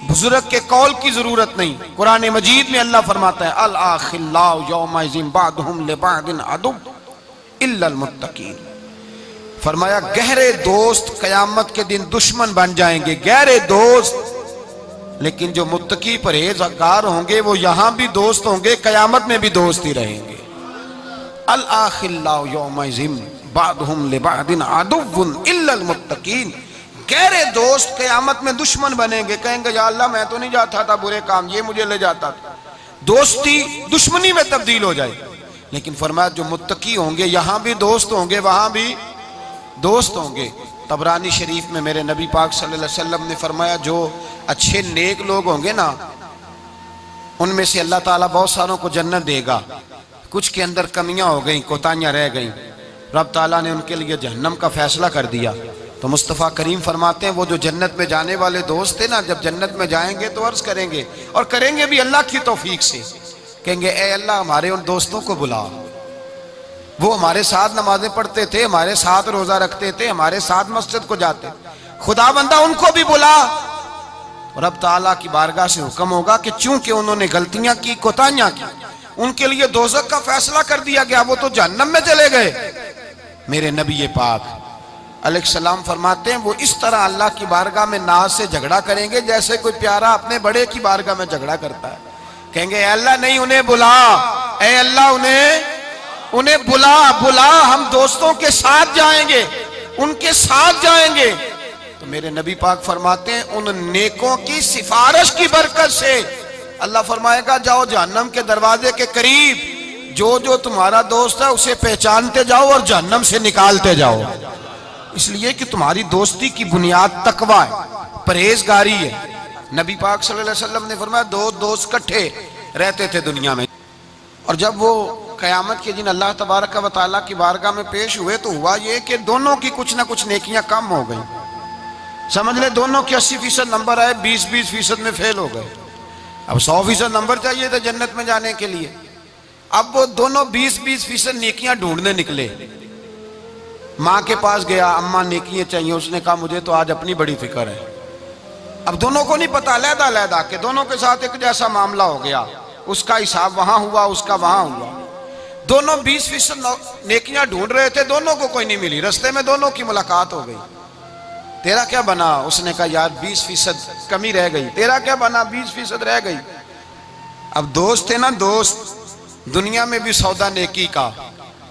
بزرگ کے قول کی ضرورت نہیں۔ قرآن مجید میں اللہ فرماتا ہے الْأَخِلَّاءُ يَوْمَئِذٍ بَعْضُهُمْ لِبَعْضٍ عَدُوٌّ إِلَّا الْمُتَّقِينَ۔ فرمایا گہرے دوست قیامت کے دن دشمن بن جائیں گے، گہرے دوست، لیکن جو متقی پرہیزگار ہوں گے وہ یہاں بھی دوست ہوں گے، قیامت میں بھی دوست ہی رہیں گے۔ الْأَخِلَّاءُ يَوْمَئِذٍ بَعْضُهُمْ لِبَعْضٍ عَدُوٌّ إِلَّا الْمُتَّقِينَ۔ گہرے دوست قیامت میں دشمن بنیں گے، کہیں گے یا اللہ میں تو نہیں جاتا تھا برے کام، یہ مجھے لے جاتا تھا، دوستی دشمنی میں تبدیل ہو جائے۔ لیکن فرمایا جو متقی ہوں گے یہاں بھی دوست ہوں گے، وہاں بھی دوست ہوں گے۔ طبرانی شریف میں میرے نبی پاک صلی اللہ علیہ وسلم نے فرمایا جو اچھے نیک لوگ ہوں گے نا، ان میں سے اللہ تعالیٰ بہت ساروں کو جنت دے گا، کچھ کے اندر کمیاں ہو گئیں، کوتاہیاں رہ گئیں، رب تعالیٰ نے ان کے لیے جہنم کا فیصلہ کر دیا۔ تو مصطفیٰ کریم فرماتے ہیں وہ جو جنت میں جانے والے دوست تھے نا، جب جنت میں جائیں گے تو عرض کریں گے، اور کریں گے بھی اللہ کی توفیق سے، کہیں گے اے اللہ ہمارے ان دوستوں کو بلا، وہ ہمارے ساتھ نمازیں پڑھتے تھے، ہمارے ساتھ روزہ رکھتے تھے، ہمارے ساتھ مسجد کو جاتے، خدا بندہ ان کو بھی بلا۔ رب تعالیٰ کی بارگاہ سے حکم ہوگا کہ چونکہ انہوں نے غلطیاں کی، کوتاہیاں کی، ان کے لیے دوزخ کا فیصلہ کر دیا گیا، وہ تو جہنم میں چلے گئے۔ میرے نبی پاک علیہ السلام فرماتے ہیں وہ اس طرح اللہ کی بارگاہ میں ناز سے جھگڑا کریں گے جیسے کوئی پیارا اپنے بڑے کی بارگاہ میں جھگڑا کرتا ہے، کہیں گے اے اللہ نہیں انہیں بلا، اے اللہ انہیں بلا، ہم دوستوں کے ساتھ جائیں گے، ان کے ساتھ جائیں گے۔ تو میرے نبی پاک فرماتے ہیں ان نیکوں کی سفارش کی برکت سے اللہ فرمائے گا جاؤ جہنم کے دروازے کے قریب، جو تمہارا دوست ہے اسے پہچانتے جاؤ اور جہنم سے نکالتے جاؤ، اس لیے کہ تمہاری دوستی کی بنیاد تقوی ہے، پرہیزگاری ہے، نبی پاک صلی اللہ علیہ وسلم نے فرمایا دو دوست کٹھے رہتے تھے دنیا میں، اور جب وہ قیامت کے دن اللہ تبارک و تعالیٰ کی بارگاہ میں پیش ہوئے تو ہوا یہ کہ دونوں کی کچھ نہ کچھ نیکیاں کم ہو گئیں. سمجھ لے دونوں کے 80% نمبر آئے، 20% میں فیل ہو گئے. اب 100% نمبر چاہیے تھے جنت میں جانے کے لیے. اب وہ دونوں 20% نیکیاں ڈھونڈنے نکلے. ماں کے پاس گیا، اماں نیکیاں چاہیے. اس نے کہا مجھے تو آج اپنی بڑی فکر ہے. اب دونوں کو نہیں پتا، علیحدہ کہ دونوں کے ساتھ ایک جیسا معاملہ ہو گیا. اس کا حساب وہاں ہوا، اس کا وہاں ہوا. دونوں 20% نیکیاں ڈھونڈ رہے تھے، دونوں کو کوئی نہیں ملی. رستے میں دونوں کی ملاقات ہو گئی. تیرا کیا بنا؟ اس نے کہا یار 20% کمی رہ گئی. تیرا کیا بنا؟ 20% رہ گئی. اب دوست تھے نا دوست، دنیا میں بھی سودا نیکی کا،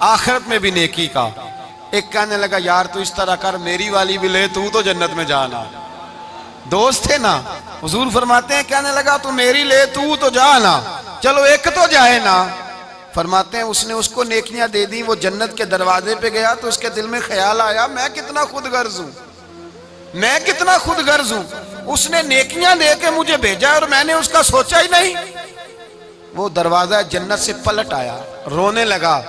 آخرت میں بھی نیکی کا. ایک کہنے لگا یار تو اس طرح کر، میری والی بھی لے، تو جنت میں جانا. دوست تھے نا. حضور فرماتے ہیں کہنے لگا تو میری لے، تو جانا، چلو ایک تو جائے نا. فرماتے ہیں اس نے اس کو نیکیاں دے دی. وہ جنت کے دروازے پہ گیا تو اس کے دل میں خیال آیا میں کتنا خود غرض ہوں، میں کتنا خود غرض ہوں. اس نے نیکیاں دے کے مجھے بھیجا اور میں نے اس کا سوچا ہی نہیں. وہ دروازہ جنت سے پلٹ آیا، رونے لگا.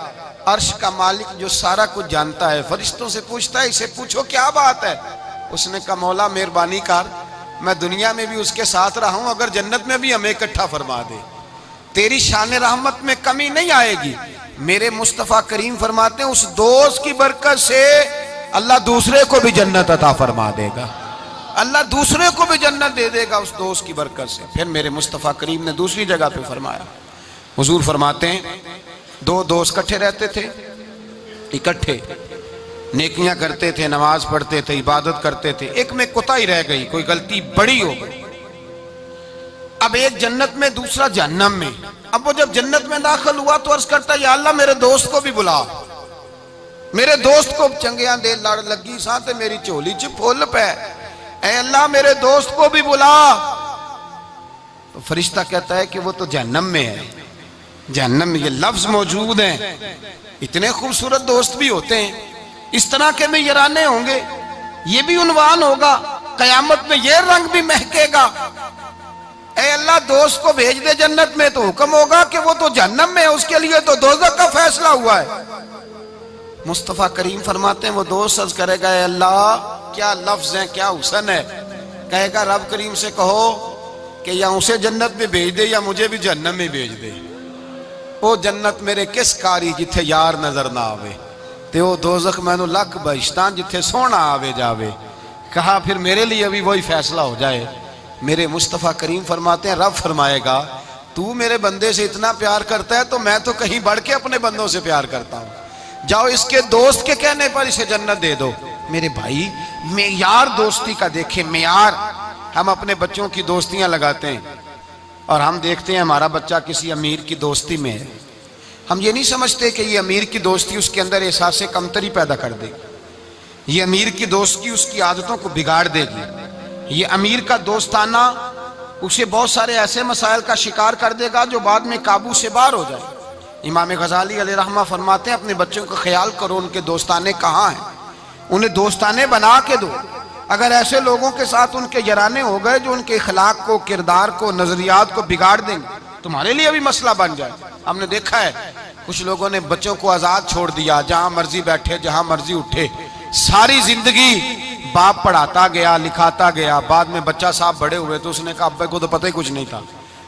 عرش کا مالک جو سارا کچھ جانتا ہے فرشتوں سے پوچھتا ہے اسے پوچھو کیا بات ہے. اس نے کہا مولا مہربانی کر، میں دنیا میں بھی اس کے ساتھ رہا ہوں، اگر جنت میں بھی ہمیں اکٹھا فرما دے، تیری شان رحمت میں کمی نہیں آئے گی. میرے مصطفیٰ کریم فرماتے ہیں اس دوست کی برکت سے اللہ دوسرے کو بھی جنت عطا فرما دے گا. اللہ دوسرے کو بھی جنت دے دے گا اس دوست کی برکت سے. پھر میرے مصطفیٰ کریم نے دوسری جگہ پہ فرمایا. حضور فرماتے ہیں دو دوست کٹھے رہتے تھے، اکٹھے نیکیاں کرتے تھے، نماز پڑھتے تھے، عبادت کرتے تھے. ایک میں کوتاہی رہ گئی، کوئی غلطی بڑی ہو گئی. اب ایک جنت میں، دوسرا جہنم میں. اب وہ جب جنت میں داخل ہوا تو عرض کرتا یا اللہ میرے دوست کو بھی بلا، میرے دوست کو چنگیاں دے لڑ لگی ساتھ میری چولی چ پھول پہ، اے اللہ میرے دوست کو بھی بلا. تو فرشتہ کہتا ہے کہ وہ تو جہنم میں ہے. جہنم میں یہ لفظ موجود ہیں. اتنے خوبصورت دوست بھی ہوتے ہیں، اس طرح کے میں یرانے ہوں گے، یہ بھی عنوان ہوگا قیامت میں، یہ رنگ بھی مہکے گا. اے اللہ دوست کو بھیج دے جنت میں، تو حکم ہوگا کہ وہ تو جہنم میں ہے، اس کے لیے تو دوزخ کا فیصلہ ہوا ہے. مصطفیٰ کریم فرماتے ہیں وہ دوست عرض کرے گا اے اللہ کیا لفظ ہیں، کیا حسن ہے. کہے گا رب کریم سے کہو کہ یا اسے جنت میں بھیج دے یا مجھے بھی جہنم میں بھیج دے. وہ جنت میرے کس کاری جتھے یار نظر نہ آوے، تے وہ دوزخ میں نو لکھ بہشتاں جتھے سونا آوے جاوے. کہا پھر میرے لیے بھی وہی فیصلہ ہو جائے. میرے مصطفیٰ کریم فرماتے ہیں رب فرمائے گا تو میرے بندے سے اتنا پیار کرتا ہے تو میں تو کہیں بڑھ کے اپنے بندوں سے پیار کرتا ہوں. جاؤ اس کے دوست کے کہنے پر اسے جنت دے دو. میرے بھائی معیار دوستی کا دیکھیں، معیار. ہم اپنے بچوں کی دوستیاں لگاتے ہیں اور ہم دیکھتے ہیں ہمارا بچہ کسی امیر کی دوستی میں ہے. ہم یہ نہیں سمجھتے کہ یہ امیر کی دوستی اس کے اندر احساس کمتری پیدا کر دے گی. یہ امیر کی دوستی اس کی عادتوں کو بگاڑ دے گی. یہ امیر کا دوستانہ اسے بہت سارے ایسے مسائل کا شکار کر دے گا جو بعد میں قابو سے باہر ہو جائے. امام غزالی علیہ رحمہ فرماتے ہیں اپنے بچوں کا خیال کرو ان کے دوستانے کہاں ہیں، انہیں دوستانے بنا کے دو. اگر ایسے لوگوں کے ساتھ ان کے یرانے ہو گئے جو ان کے اخلاق کو، کردار کو، نظریات کو بگاڑ دیں گے، تمہارے لیے بھی مسئلہ بن جائے. ہم نے دیکھا ہے کچھ لوگوں نے بچوں کو آزاد چھوڑ دیا، جہاں مرضی بیٹھے، جہاں مرضی اٹھے. ساری زندگی باپ پڑھاتا گیا، لکھاتا گیا. بعد میں بچہ صاحب بڑے ہوئے تو اس نے کہا ابے کو تو پتہ ہی کچھ نہیں تھا،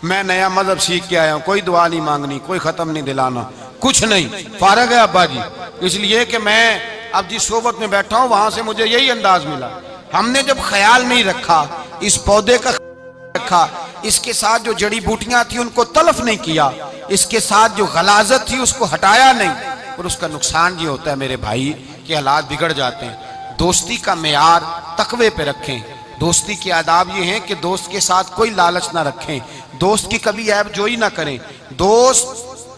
میں نیا مذہب سیکھ کے آیا ہوں، کوئی دعا نہیں مانگنی، کوئی ختم نہیں دلانا، کچھ نہیں، فارغ ہے ابا جی، اس لیے کہ میں اب جس صحبت میں بیٹھا ہوں وہاں سے مجھے یہی انداز ملا. ہم نے جب خیال نہیں رکھا، اس پودے کا رکھا، اس کے ساتھ جو جڑی بوٹیاں تھیں ان کو تلف نہیں کیا، اس کے ساتھ جو غلاظت تھی اس کو ہٹایا نہیں، اور اس کا نقصان یہ ہوتا ہے میرے بھائی کہ حالات بگڑ جاتے ہیں. دوستی کا معیار تقوی پہ رکھیں. دوستی کے آداب یہ ہیں کہ دوست کے ساتھ کوئی لالچ نہ رکھیں، دوست کی کبھی عیب جوئی نہ کریں، دوست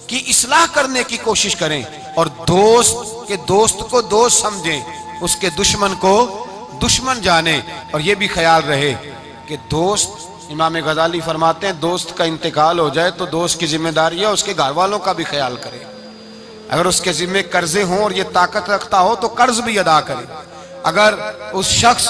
کی اصلاح کرنے کی کوشش کریں، اور دوست کو دوست سمجھیں، اس کے دشمن کو دشمن جانیں. اور یہ بھی خیال رہے کہ دوست، امام غزالی فرماتے ہیں دوست کا انتقال ہو جائے تو دوست کی ذمہ داری ہے اس کے گھر والوں کا بھی خیال کرے. اگر اس کے ذمہ قرضے ہوں اور یہ طاقت رکھتا ہو تو قرض بھی ادا کرے. اگر اس شخص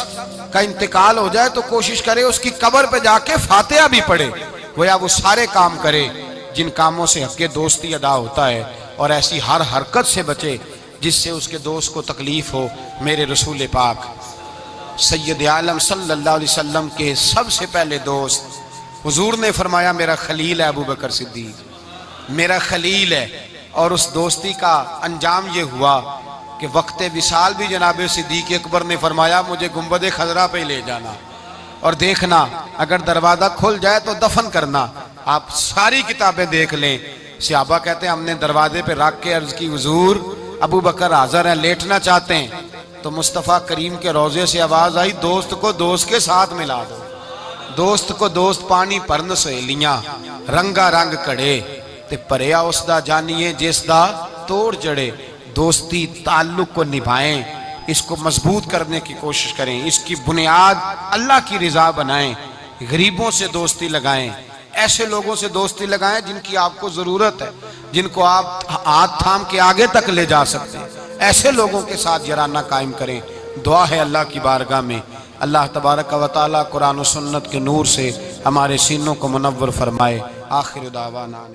کا انتقال ہو جائے تو کوشش کرے اس کی قبر پہ جا کے فاتحہ بھی پڑھے، گویا وہ سارے کام کرے جن کاموں سے حق دوستی ادا ہوتا ہے، اور ایسی ہر حرکت سے بچے جس سے اس کے دوست کو تکلیف ہو۔ میرے رسول پاک سید عالم صلی اللہ علیہ وسلم کے سب سے پہلے دوست، حضور نے فرمایا میرا خلیل ہے ابو بکر صدیق، میرا خلیل ہے، اور اس دوستی کا انجام یہ ہوا کہ وقت وصال بھی جناب صدیق اکبر نے فرمایا مجھے گنبد خضرا پہ لے جانا اور دیکھنا اگر دروازہ کھل جائے تو دفن کرنا۔ آپ ساری کتابیں دیکھ لیں، صحابہ کہتے ہیں ہم نے دروازے پہ رکھ کے عرض کی حضور ابو بکر حاضر ہیں، لیٹنا چاہتے ہیں، تو مصطفیٰ کریم کے روضے سے آواز آئی دوست کو دوست کے ساتھ ملا دو، دوست کو دوست پانی پرن سہیلیاں رنگا رنگ کڑے تے پریا اس دا جانیے جس دا توڑ جڑے۔ دوستی تعلق کو نبھائیں، اس کو مضبوط کرنے کی کوشش کریں، اس کی بنیاد اللہ کی رضا بنائیں، غریبوں سے دوستی لگائیں، ایسے لوگوں سے دوستی لگائیں جن کی آپ کو ضرورت ہے، جن کو آپ ہاتھ تھام کے آگے تک لے جا سکتے ہیں، ایسے لوگوں کے ساتھ یارانہ قائم کریں۔ دعا ہے اللہ کی بارگاہ میں اللہ تبارک و تعالیٰ قرآن و سنت کے نور سے ہمارے سینوں کو منور فرمائے۔ آخر دعوانا